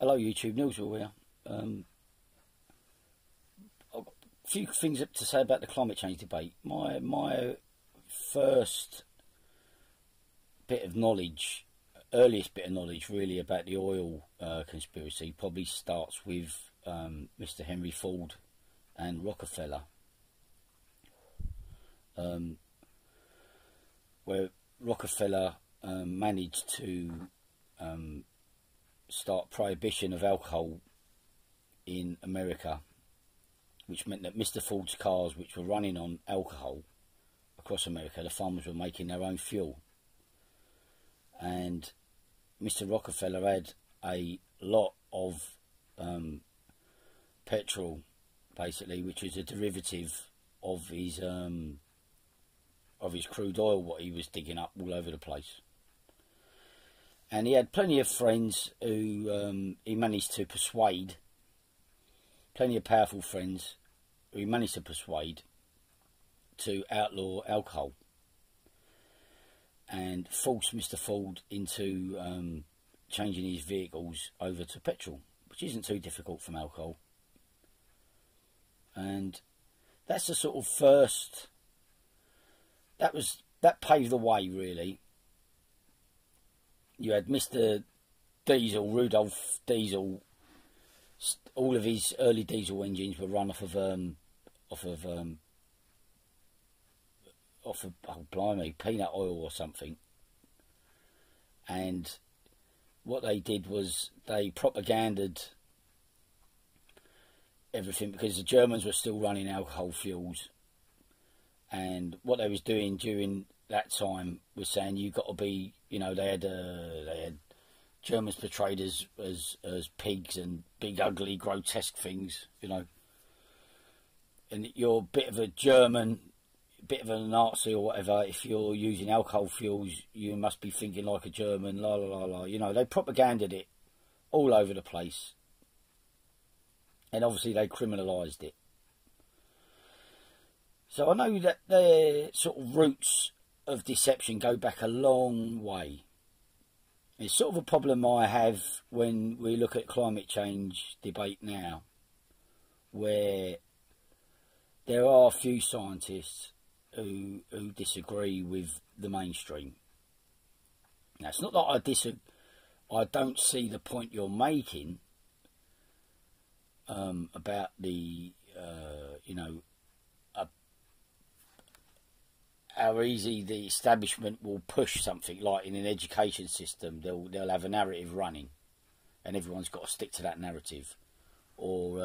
Hello YouTube, Newsall here. I've got a few things to say about the climate change debate. My first bit of knowledge, earliest bit of knowledge really about the oil conspiracy probably starts with Mr. Henry Ford and Rockefeller, where Rockefeller managed to start prohibition of alcohol in America, which meant that Mr. Ford's cars, which were running on alcohol across America, the farmers were making their own fuel. And Mr. Rockefeller had a lot of petrol, basically, which was a derivative of his crude oil, what he was digging up all over the place. And he had plenty of friends who he managed to persuade, plenty of powerful friends who he managed to persuade to outlaw alcohol and force Mr. Ford into changing his vehicles over to petrol, which isn't too difficult from alcohol. And that's the sort of first, that paved the way really. You had Mr. Diesel, Rudolph Diesel. All of his early diesel engines were run off of oh blimey, peanut oil or something. And what they did was they propagandaed everything, because the Germans were still running alcohol fuels, and what they was doing during that time was saying you got to be, you know, they had Germans portrayed as pigs and big ugly grotesque things, you know, and you're a bit of a German, a bit of a Nazi or whatever if you're using alcohol fuels. You must be thinking like a German, la la la la, you know. They propagandaed it all over the place, and obviously they criminalised it. So I know that their sort of roots of deception go back a long way. It's sort of a problem I have when we look at climate change debate now, where there are a few scientists who disagree with the mainstream. Now, it's not that I don't see the point you're making about the you know, how easy the establishment will push something like in an education system. They'll have a narrative running, and everyone's got to stick to that narrative. Or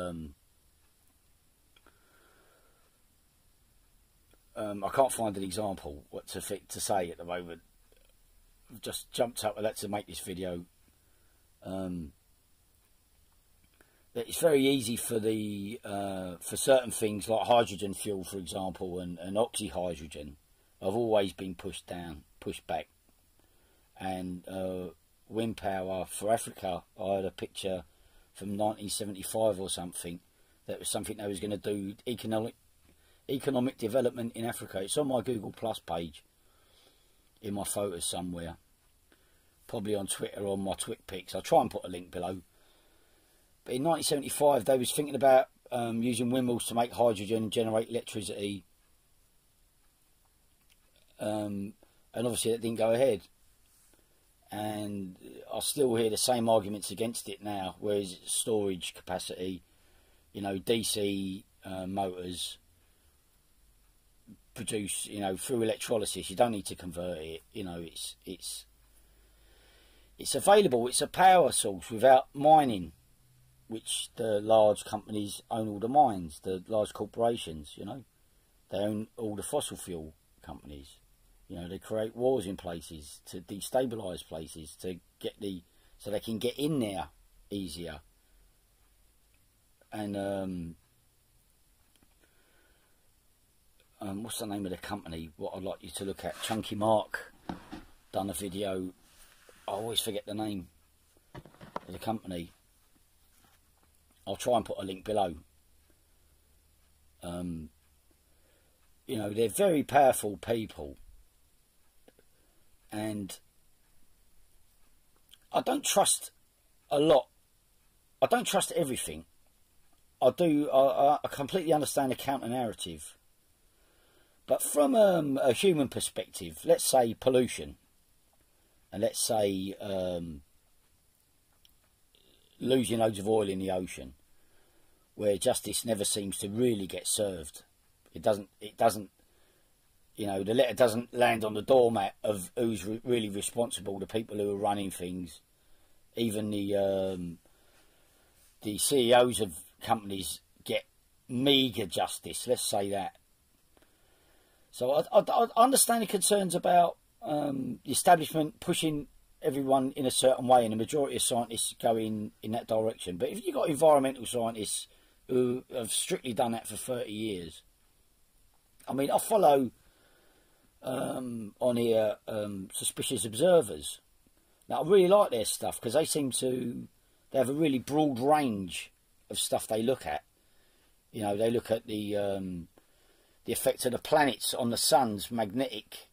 I can't find an example what to say at the moment. I've just jumped up with that to make this video. That it's very easy for the for certain things like hydrogen fuel, for example, and oxyhydrogen have always been pushed back. And wind power for Africa, I had a picture from 1975 or something, that was something they was going to do, economic development in Africa. It's on my Google Plus page, in my photos somewhere, probably on Twitter or on my TwitPics. I'll try and put a link below. But in 1975 they was thinking about using windmills to make hydrogen and generate electricity. And obviously that didn't go ahead, and I still hear the same arguments against it now. Whereas storage capacity, you know, DC motors produce, you know, through electrolysis. You don't need to convert it. You know, it's available. It's a power source without mining, which the large companies own all the mines. The large corporations, you know, they own all the fossil fuel companies. You know, they create wars in places to destabilise places to get so they can get in there easier. And what's the name of the company? What I'd like you to look at. Chunky Mark done a video. I always forget the name of the company. I'll try and put a link below. You know, they're very powerful people. And I don't trust a lot I don't trust everything. I completely understand the counter narrative, but from a human perspective, let's say pollution, and let's say losing loads of oil in the ocean, where justice never seems to really get served. It doesn't. You know, the letter doesn't land on the doormat of who's really responsible. The people who are running things, even the CEOs of companies get meagre justice. Let's say that. So I understand the concerns about the establishment pushing everyone in a certain way, and the majority of scientists go in that direction. But if you've got environmental scientists who have strictly done that for 30 years, I mean, I follow on here Suspicious Observers. Now, I really like their stuff because they have a really broad range of stuff they look at. You know, they look at the effect of the planets on the sun's magnetic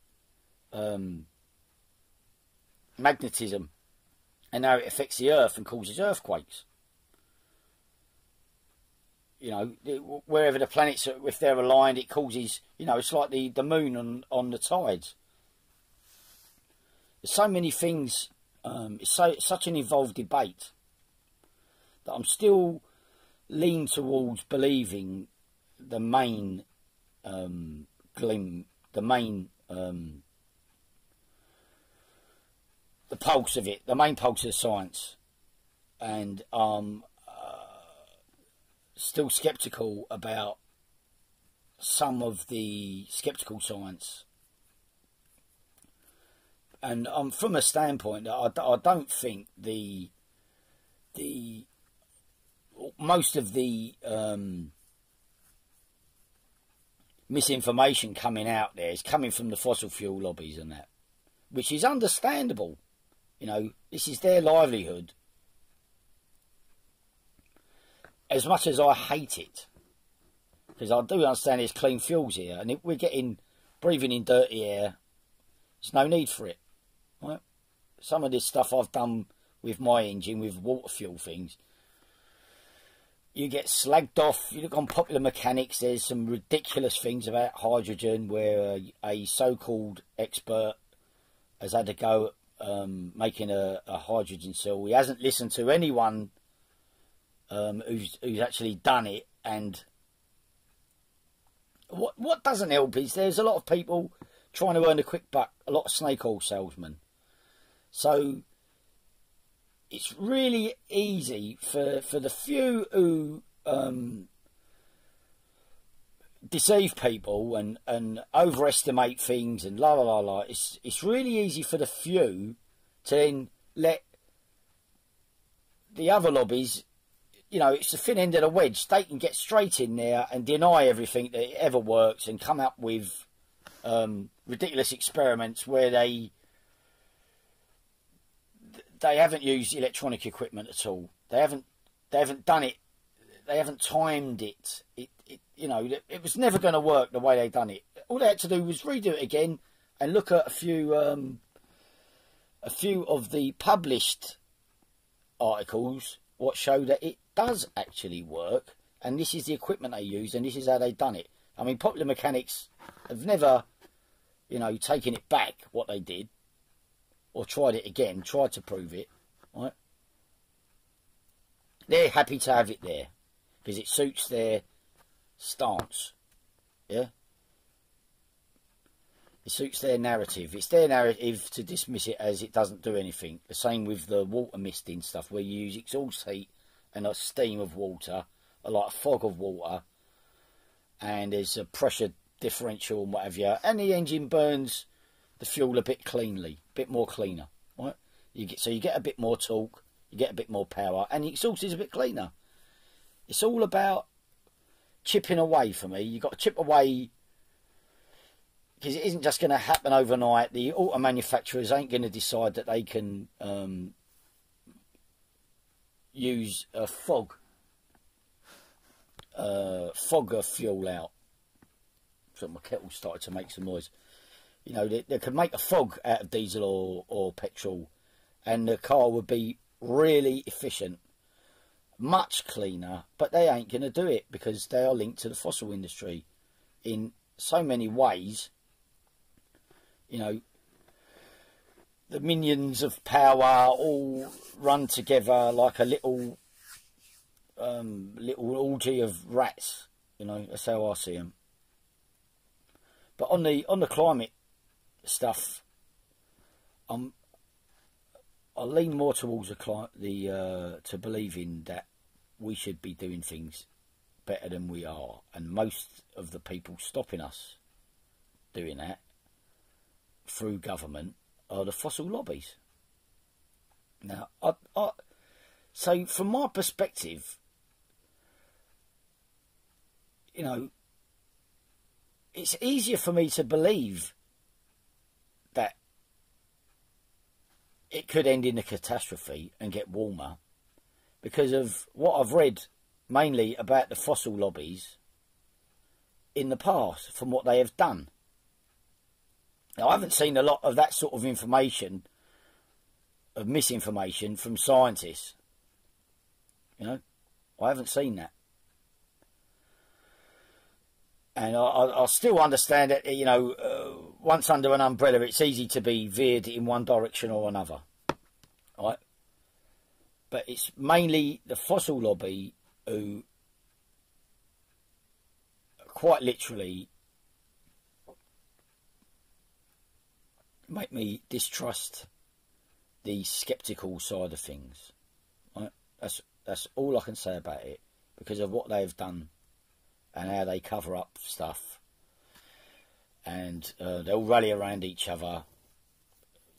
magnetism, and how it affects the Earth and causes earthquakes. You know, wherever the planets, if they're aligned, it causes, you know, it's like the moon on the tides. There's so many things. It's such an involved debate that I'm still lean towards believing the main the pulse of it, the main pulse of science, and still sceptical about some of the skeptical science. And from a standpoint that I don't think most of the misinformation coming out there is coming from the fossil fuel lobbies and that, which is understandable. You know, this is their livelihood. As much as I hate it, because I do understand there's clean fuels here, and if we're breathing in dirty air, there's no need for it. Right? Some of this stuff I've done with my engine, with water fuel things, you get slagged off. You look on Popular Mechanics, there's some ridiculous things about hydrogen where a so-called expert has had to go at making a hydrogen cell. He hasn't listened to anyone who's actually done it. And what doesn't help is there's a lot of people trying to earn a quick buck, a lot of snake oil salesmen. So it's really easy for the few who deceive people and overestimate things and la la la la. It's really easy for the few to then let the other lobbies, you know, it's the thin end of the wedge. They can get straight in there and deny everything that ever works and come up with ridiculous experiments where they haven't used electronic equipment at all. They haven't done it. They haven't timed it. You know, it was never going to work the way they done it. All they had to do was redo it again and look at a few of the published articles, what show that it does actually work, and this is the equipment they use, and this is how they done it. I mean, Popular Mechanics have never, you know, taken it back what they did, or tried it again, tried to prove it, right? They're happy to have it there because it suits their stance, yeah? It suits their narrative. It's their narrative to dismiss it as it doesn't do anything. The same with the water misting stuff, where you use exhaust heat and a steam of water, like a fog of water, and there's a pressure differential and what have you, and the engine burns the fuel a bit cleanly, a bit more cleaner, right? You get a bit more torque, you get a bit more power, and the exhaust is a bit cleaner. It's all about chipping away for me. You've got to chip away, because it isn't just going to happen overnight. The auto manufacturers ain't going to decide that they can use a fog of fuel out. So my kettle started to make some noise. You know, they could make a fog out of diesel or petrol, and the car would be really efficient. much cleaner, but they ain't going to do it because they are linked to the fossil industry in so many ways. You know, the minions of power all run together like a little orgy of rats. You know, that's how I see them. But on the climate stuff, I lean more towards to believing that we should be doing things better than we are, and most of the people stopping us doing that through government are the fossil lobbies. Now, so from my perspective, you know, it's easier for me to believe that it could end in a catastrophe and get warmer because of what I've read mainly about the fossil lobbies in the past, from what they have done. Now, I haven't seen a lot of that sort of information, of misinformation from scientists. You know, I haven't seen that. And I still understand that, you know, once under an umbrella, it's easy to be veered in one direction or another. Right? But it's mainly the fossil lobby who quite literally make me distrust the sceptical side of things. Right? That's all I can say about it, because of what they've done and how they cover up stuff, and they'll rally around each other.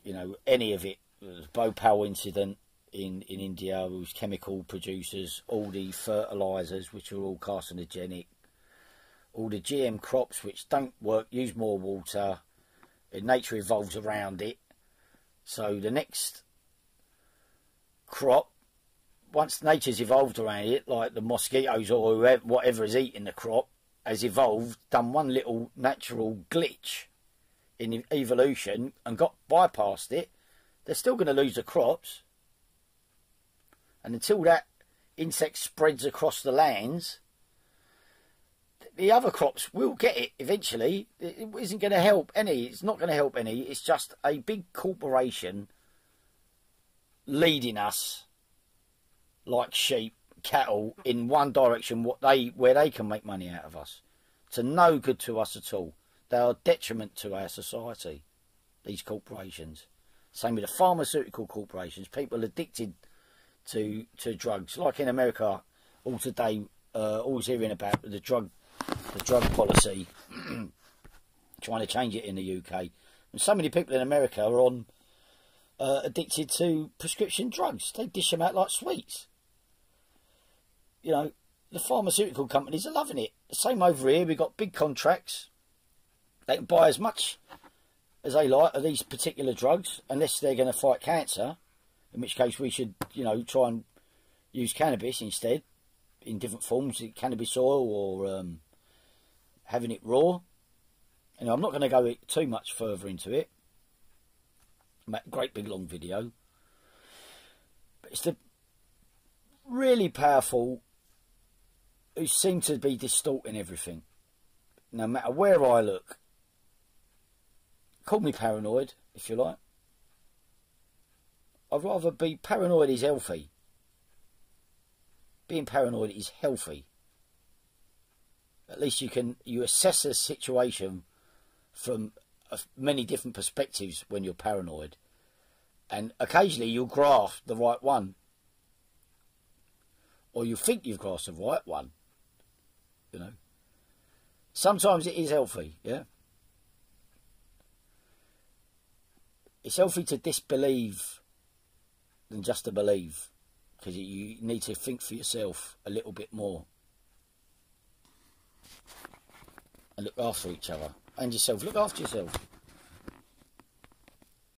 You know, any of it, the Bhopal incident in India, whose chemical producers, all the fertilisers which are all carcinogenic, all the GM crops which don't work, use more water, and nature evolves around it. So the next crop, once nature's evolved around it, like the mosquitoes or whoever, whatever is eating the crop, has evolved, done one little natural glitch in evolution and got bypassed it, they're still going to lose the crops. And until that insect spreads across the lands, the other crops will get it eventually. It isn't going to help any. It's not going to help any. It's just a big corporation leading us like sheep, cattle, in one direction, where they can make money out of us. To no good to us at all. They are a detriment to our society, these corporations. Same with the pharmaceutical corporations. People addicted to drugs, like in America all today. Always hearing about the drug policy, trying to change it in the UK. And so many people in America are on addicted to prescription drugs. They dish them out like sweets. You know, the pharmaceutical companies are loving it. The same over here. We've got big contracts. They can buy as much as they like of these particular drugs, unless they're going to fight cancer, in which case we should, you know, try and use cannabis instead, in different forms, cannabis oil, or having it raw. And I'm not going to go too much further into it. Great big long video. But it's the really powerful who seem to be distorting everything. No matter where I look. Call me paranoid, if you like. I'd rather be paranoid is healthy. Being paranoid is healthy. At least you assess a situation from many different perspectives when you're paranoid, and occasionally you'll grasp the right one, or you think you've grasped the right one. You know, sometimes it is healthy. Yeah, it's healthy to disbelieve than just to believe, because you need to think for yourself a little bit more and look after each other and yourself. Look after yourself.